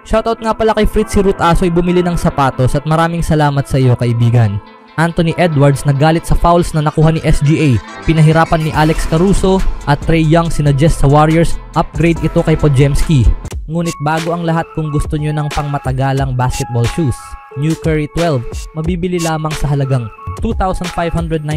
Shoutout nga pala kay Fritzy Root Asoy bumili ng sapatos at maraming salamat sa iyo kaibigan. Anthony Edwards nagalit sa fouls na nakuha ni SGA, pinahirapan ni Alex Caruso at Trae Young sinuggest sa Warriors upgrade ito kay Podziemski. Ngunit bago ang lahat, kung gusto nyo ng pangmatagalang basketball shoes, New Curry 12, mabibili lamang sa halagang $2,599.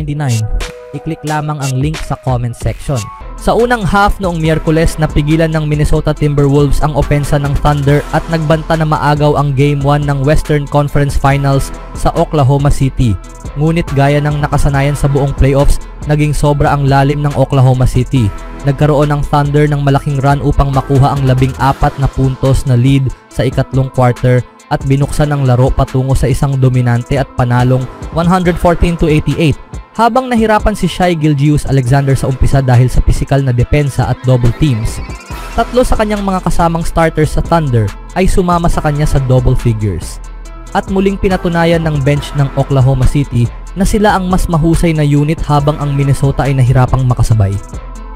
I-click lamang ang link sa comment section. Sa unang half noong Miyerkules, napigilan ng Minnesota Timberwolves ang opensa ng Thunder at nagbanta na maagaw ang Game 1 ng Western Conference Finals sa Oklahoma City. Ngunit gaya ng nakasanayan sa buong playoffs, naging sobra ang lalim ng Oklahoma City. Nagkaroon ng Thunder ng malaking run upang makuha ang 14 na puntos na lead sa ikatlong quarter at binuksan ang laro patungo sa isang dominante at panalong 114-88. Habang nahirapan si Shai Gilgeous-Alexander sa umpisa dahil sa pisikal na depensa at double teams, 3 sa kanyang mga kasamang starters sa Thunder ay sumama sa kanya sa double figures. At muling pinatunayan ng bench ng Oklahoma City na sila ang mas mahusay na unit habang ang Minnesota ay nahirapang makasabay.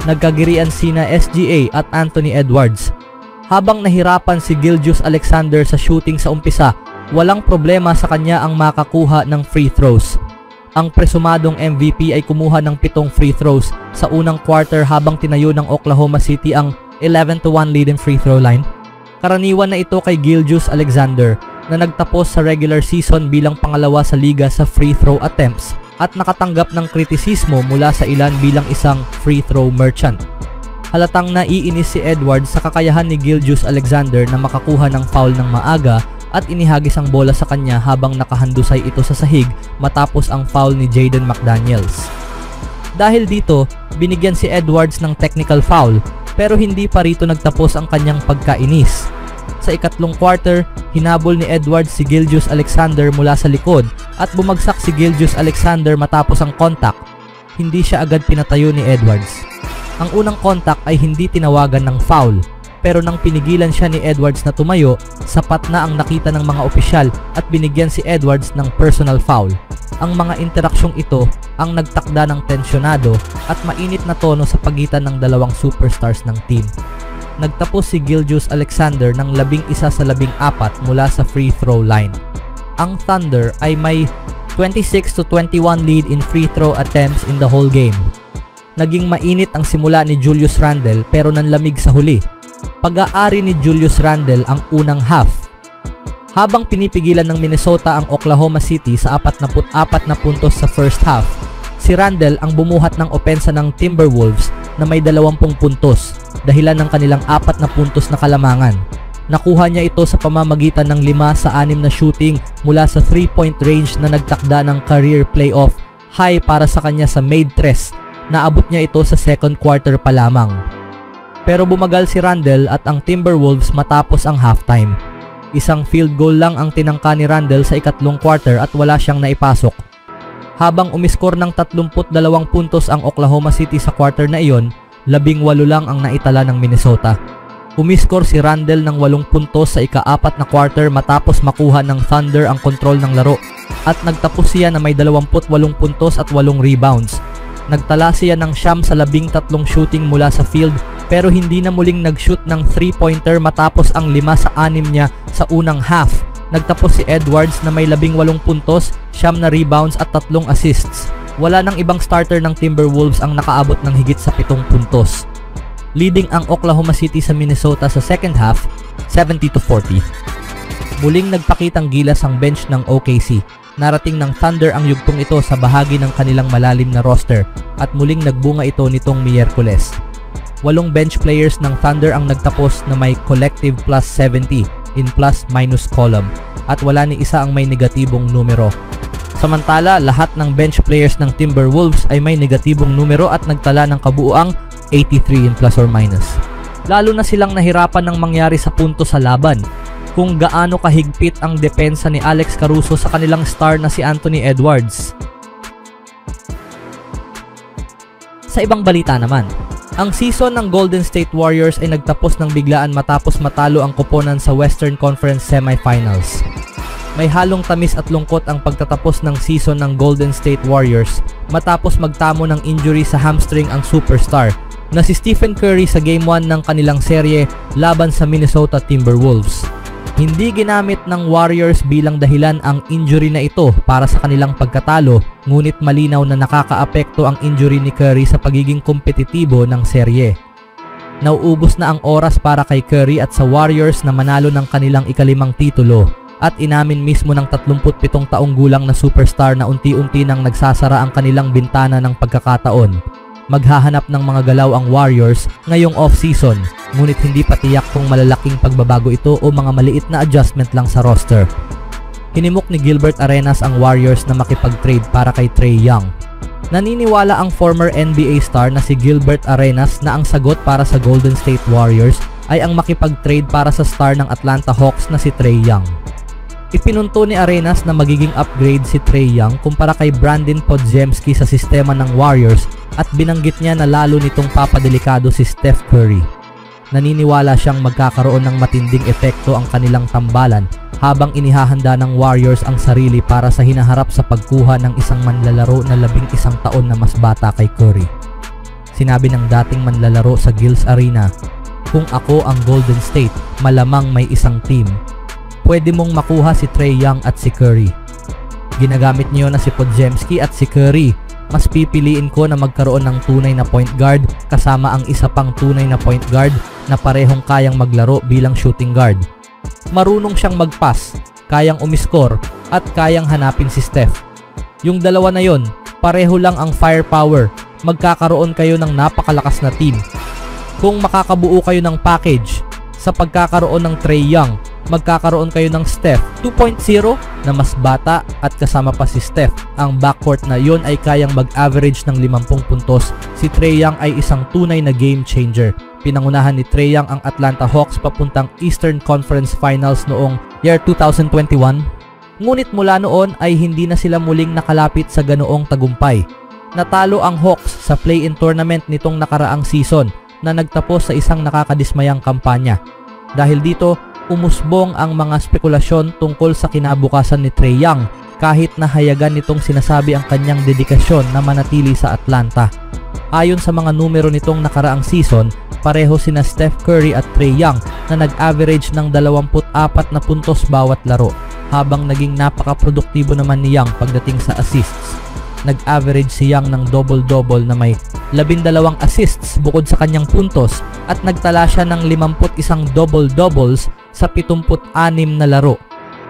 Nagkagirian sina SGA at Anthony Edwards. Habang nahirapan si Gilgeous-Alexander sa shooting sa umpisa, walang problema sa kanya ang makakuha ng free throws. Ang presumadong MVP ay kumuha ng 7 free throws sa unang quarter habang tinayo ng Oklahoma City ang 11-1 lead in free throw line. Karaniwan na ito kay Gilgeous-Alexander na nagtapos sa regular season bilang pangalawa sa liga sa free throw attempts at nakatanggap ng kritisismo mula sa ilan bilang isang free throw merchant. Halatang naiinis si Edwards sa kakayahan ni Gilgeous-Alexander na makakuha ng foul ng maaga at inihagis ang bola sa kanya habang nakahandusay ito sa sahig matapos ang foul ni Jaden McDaniels. Dahil dito, binigyan si Edwards ng technical foul pero hindi pa rito nagtapos ang kanyang pagkainis. Sa ikatlong quarter, hinabol ni Edwards si Gilgeous-Alexander mula sa likod at bumagsak si Gilgeous-Alexander matapos ang contact. Hindi siya agad pinatayo ni Edwards. Ang unang contact ay hindi tinawagan ng foul, pero nang pinigilan siya ni Edwards na tumayo, sapat na ang nakita ng mga opisyal at binigyan si Edwards ng personal foul. Ang mga interaksyong ito ang nagtakda ng tensyonado at mainit na tono sa pagitan ng dalawang superstars ng team. Nagtapos si Gilgeous-Alexander ng 11 sa 14 mula sa free throw line. Ang Thunder ay may 26-21 lead in free throw attempts in the whole game. Naging mainit ang simula ni Julius Randle pero nanlamig sa huli. Pag-aari ni Julius Randle ang unang half. Habang pinipigilan ng Minnesota ang Oklahoma City sa 44 na puntos sa first half, si Randle ang bumuhat ng opensa ng Timberwolves na may 20 puntos, dahilan ng kanilang 4 na puntos na kalamangan. Nakuha niya ito sa pamamagitan ng 5 sa 6 na shooting mula sa 3-point range na nagtakda ng career playoff high para sa kanya sa made tres. Naabot niya ito sa second quarter pa lamang. Pero bumagal si Randle at ang Timberwolves matapos ang halftime. Isang field goal lang ang tinangka ni Randle sa ikatlong quarter at wala siyang naipasok. Habang umiskor ng 32 puntos ang Oklahoma City sa quarter na iyon, 18 lang ang naitala ng Minnesota. Umiskor si Randle ng 8 puntos sa ika-4 na quarter matapos makuha ng Thunder ang kontrol ng laro at nagtapos siya na may 28 puntos at 8 rebounds. Nagtala siya ng 9 sa 13 shooting mula sa field pero hindi na muling nag-shoot ng 3-pointer matapos ang 5 sa 6 niya sa unang half. Nagtapos si Edwards na may 18 puntos, 9 na rebounds at 3 assists. Wala nang ibang starter ng Timberwolves ang nakaabot ng higit sa 7 puntos. Leading ang Oklahoma City sa Minnesota sa second half, 70-40. Muling nagpakitang gilas ang bench ng OKC. Narating ng Thunder ang yugtong ito sa bahagi ng kanilang malalim na roster at muling nagbunga ito nitong Miyerkules. 8 bench players ng Thunder ang nagtapos na may collective plus 70 in plus-minus column at wala ni isa ang may negatibong numero. Samantala, lahat ng bench players ng Timberwolves ay may negatibong numero at nagtala ng kabuuang 83 in plus or minus. Lalo na silang nahirapan ng mangyari sa punto sa laban kung gaano kahigpit ang depensa ni Alex Caruso sa kanilang star na si Anthony Edwards. Sa ibang balita naman, ang season ng Golden State Warriors ay nagtapos ng biglaan matapos matalo ang koponan sa Western Conference Semifinals. May halong tamis at lungkot ang pagtatapos ng season ng Golden State Warriors matapos magtamo ng injury sa hamstring ang superstar na si Stephen Curry sa Game 1 ng kanilang serye laban sa Minnesota Timberwolves. Hindi ginamit ng Warriors bilang dahilan ang injury na ito para sa kanilang pagkatalo, ngunit malinaw na nakakaapekto ang injury ni Curry sa pagiging kompetitibo ng serye. Nauubos na ang oras para kay Curry at sa Warriors na manalo ng kanilang ikalimang titulo, at inamin mismo ng 37 taong gulang na superstar na unti-unti nang nagsasara ang kanilang bintana ng pagkakataon. Maghahanap ng mga galaw ang Warriors ngayong off-season, ngunit hindi pa tiyak kung malalaking pagbabago ito o mga maliit na adjustment lang sa roster. Hinimok ni Gilbert Arenas ang Warriors na makipag-trade para kay Trae Young. Naniniwala ang former NBA star na si Gilbert Arenas na ang sagot para sa Golden State Warriors ay ang makipag-trade para sa star ng Atlanta Hawks na si Trae Young. Ipinunto ni Arenas na magiging upgrade si Trae Young kumpara kay Brandon Podziemski sa sistema ng Warriors at binanggit niya na lalo nitong papadelikado si Steph Curry. Naniniwala siyang magkakaroon ng matinding epekto ang kanilang tambalan habang inihahanda ng Warriors ang sarili para sa hinaharap sa pagkuha ng isang manlalaro na 11 taon na mas bata kay Curry. Sinabi ng dating manlalaro sa Giles Arena, "Kung ako ang Golden State, malamang may isang team. Pwede mong makuha si Trae Young at si Curry. Ginagamit niyo na si Podziemski at si Curry. Mas pipiliin ko na magkaroon ng tunay na point guard kasama ang isa pang tunay na point guard na parehong kayang maglaro bilang shooting guard. Marunong siyang mag-pass, kayang umiscore at kayang hanapin si Steph. Yung dalawa na yon, pareho lang ang firepower. Magkakaroon kayo ng napakalakas na team. Kung makakabuo kayo ng package sa pagkakaroon ng Trae Young, magkakaroon kayo ng Steph 2.0 na mas bata at kasama pa si Steph. Ang backcourt na yon ay kayang mag-average ng 50 puntos. Si Trae Young ay isang tunay na game changer. Pinangunahan ni Trae Young ang Atlanta Hawks papuntang Eastern Conference Finals noong year 2021. Ngunit mula noon ay hindi na sila muling nakalapit sa ganoong tagumpay. Natalo ang Hawks sa play-in tournament nitong nakaraang season na nagtapos sa isang nakakadismayang kampanya. Dahil dito, umusbong ang mga spekulasyon tungkol sa kinabukasan ni Trae Young kahit nahayagan nitong sinasabi ang kanyang dedikasyon na manatili sa Atlanta. Ayon sa mga numero nitong nakaraang season, pareho sina Steph Curry at Trae Young na nag-average ng 24 na puntos bawat laro, habang naging napaka-produktibo naman ni Young pagdating sa assists. Nag-average si Young ng double-double na may 12 assists bukod sa kanyang puntos at nagtala siya ng 51 double-doubles sa 76 na laro.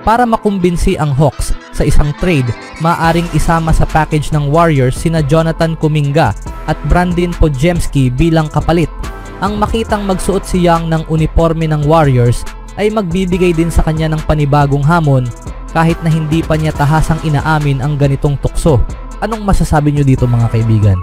Para makumbinsi ang Hawks sa isang trade, maaaring isama sa package ng Warriors sina Jonathan Kuminga at Brandon Podziemski bilang kapalit. Ang makitang magsuot si Young ng uniforme ng Warriors ay magbibigay din sa kanya ng panibagong hamon kahit na hindi pa niya tahasang inaamin ang ganitong tukso. Anong masasabi nyo dito mga kaibigan?